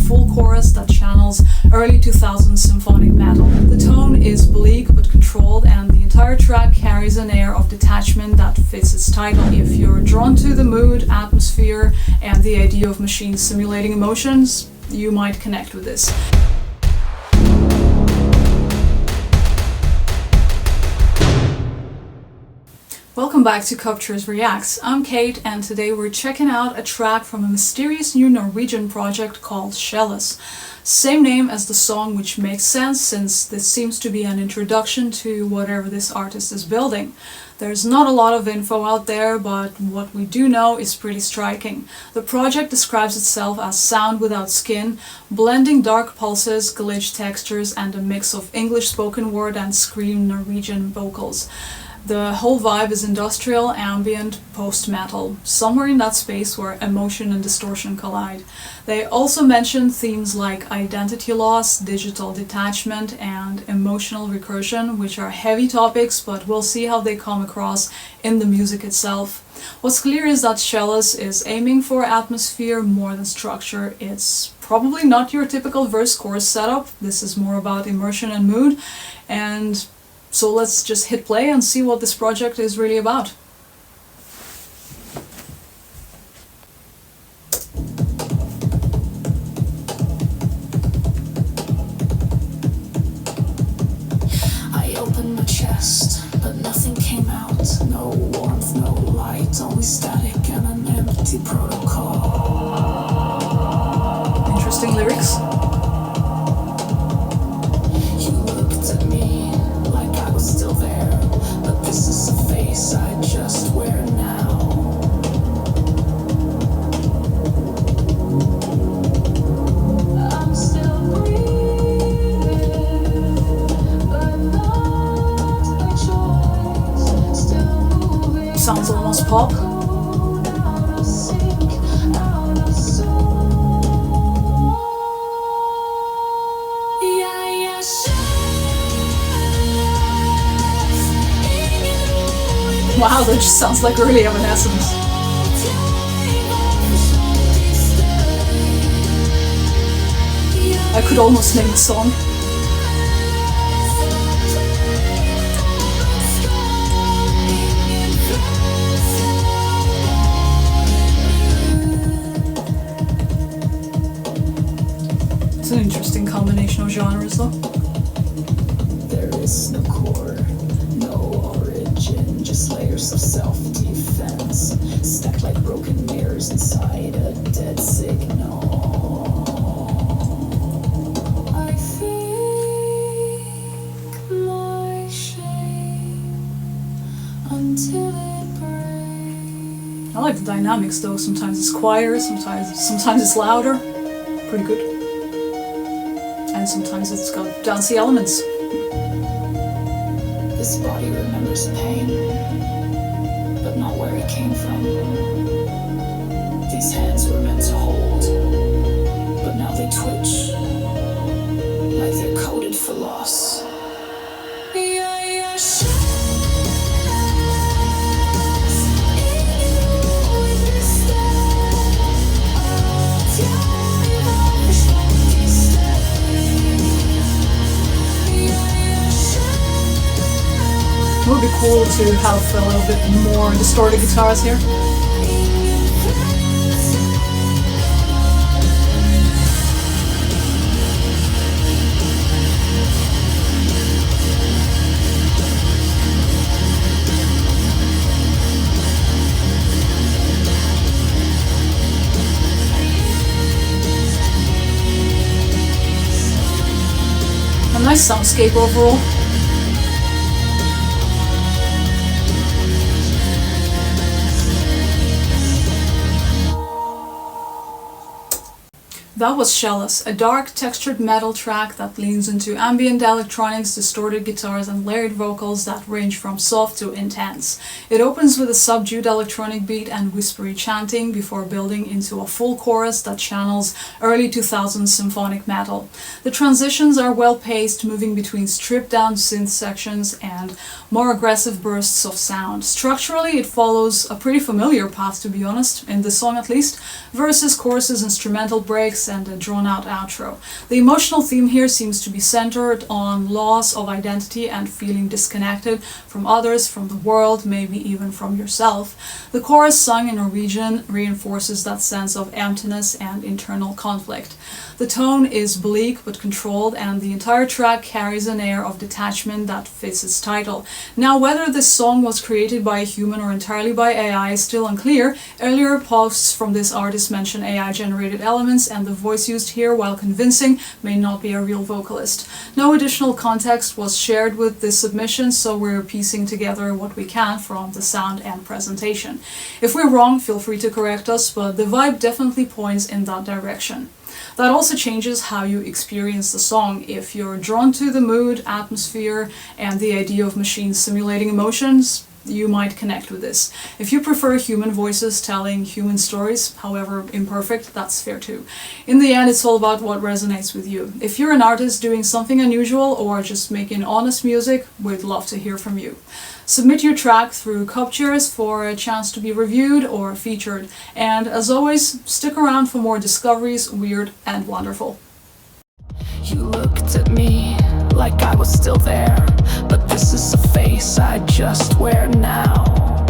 full chorus that channels early 2000s symphonic metal. The tone is bleak but controlled, and the entire track carries an air of detachment that fits its title. If you're drawn to the mood, atmosphere, and the idea of machines simulating emotions, you might connect with this. Welcome back to Cupchairs Reacts. I'm Kate, and today we're checking out a track from a mysterious new Norwegian project called Sjelløs. Same name as the song, which makes sense since this seems to be an introduction to whatever this artist is building. There's not a lot of info out there, but what we do know is pretty striking. The project describes itself as sound without skin, blending dark pulses, glitch textures, and a mix of English spoken word and scream Norwegian vocals. The whole vibe is industrial, ambient, post-metal, somewhere in that space where emotion and distortion collide. They also mention themes like identity loss, digital detachment, and emotional recursion, which are heavy topics, but we'll see how they come across in the music itself. What's clear is that Sjelløs is aiming for atmosphere more than structure. It's probably not your typical verse-chorus setup. This is more about immersion and mood, and so let's just hit play and see what this project is really about. I opened my chest, but nothing came out. No warmth, no light, only static and an empty protocol. Interesting lyrics. Still there, but this is a face I just wear now. I'm still breathing, but not by choice. Still moving. Sounds almost pop. Out of sync, out of soul. Yeah. Wow, that just sounds like early Evanescence. I could almost name the song. It's an interesting combination of genres, though. There is no core, no origin, just layers of self-defense, stacked like broken mirrors inside a dead signal. I think my shame until it breaks. I like the dynamics though. Sometimes it's quieter, sometimes it's louder. Pretty good. And sometimes it's got dancey elements. This body remembers pain, but not where it came from. These hands were meant to hold, but now they twitch, like they're coded for loss. It would be cool to have a little bit more distorted guitars here. A nice soundscape overall. That was Sjelløs, a dark, textured metal track that leans into ambient electronics, distorted guitars, and layered vocals that range from soft to intense. It opens with a subdued electronic beat and whispery chanting before building into a full chorus that channels early 2000s symphonic metal. The transitions are well-paced, moving between stripped-down synth sections and more aggressive bursts of sound. Structurally, it follows a pretty familiar path, to be honest, in this song at least. Verses, choruses, instrumental breaks, lyrics and a drawn-out outro. The emotional theme here seems to be centered on loss of identity and feeling disconnected from others, from the world, maybe even from yourself. The chorus, sung in Norwegian, reinforces that sense of emptiness and internal conflict. The tone is bleak but controlled, and the entire track carries an air of detachment that fits its title. Now, whether this song was created by a human or entirely by AI is still unclear. Earlier posts from this artist mention AI-generated elements, and the voice used here, while convincing, may not be a real vocalist. No additional context was shared with this submission, so we're piecing together what we can from the sound and presentation. If we're wrong, feel free to correct us, but the vibe definitely points in that direction. That also changes how you experience the song. If you're drawn to the mood, atmosphere, and the idea of machines simulating emotions, you might connect with this. If you prefer human voices telling human stories, however imperfect, that's fair too. In the end, it's all about what resonates with you. If you're an artist doing something unusual or just making honest music, we'd love to hear from you. Submit your track through Cupchairs for a chance to be reviewed or featured. And as always, stick around for more discoveries, weird and wonderful. You looked at me like I was still there, but this is a face I just wear now.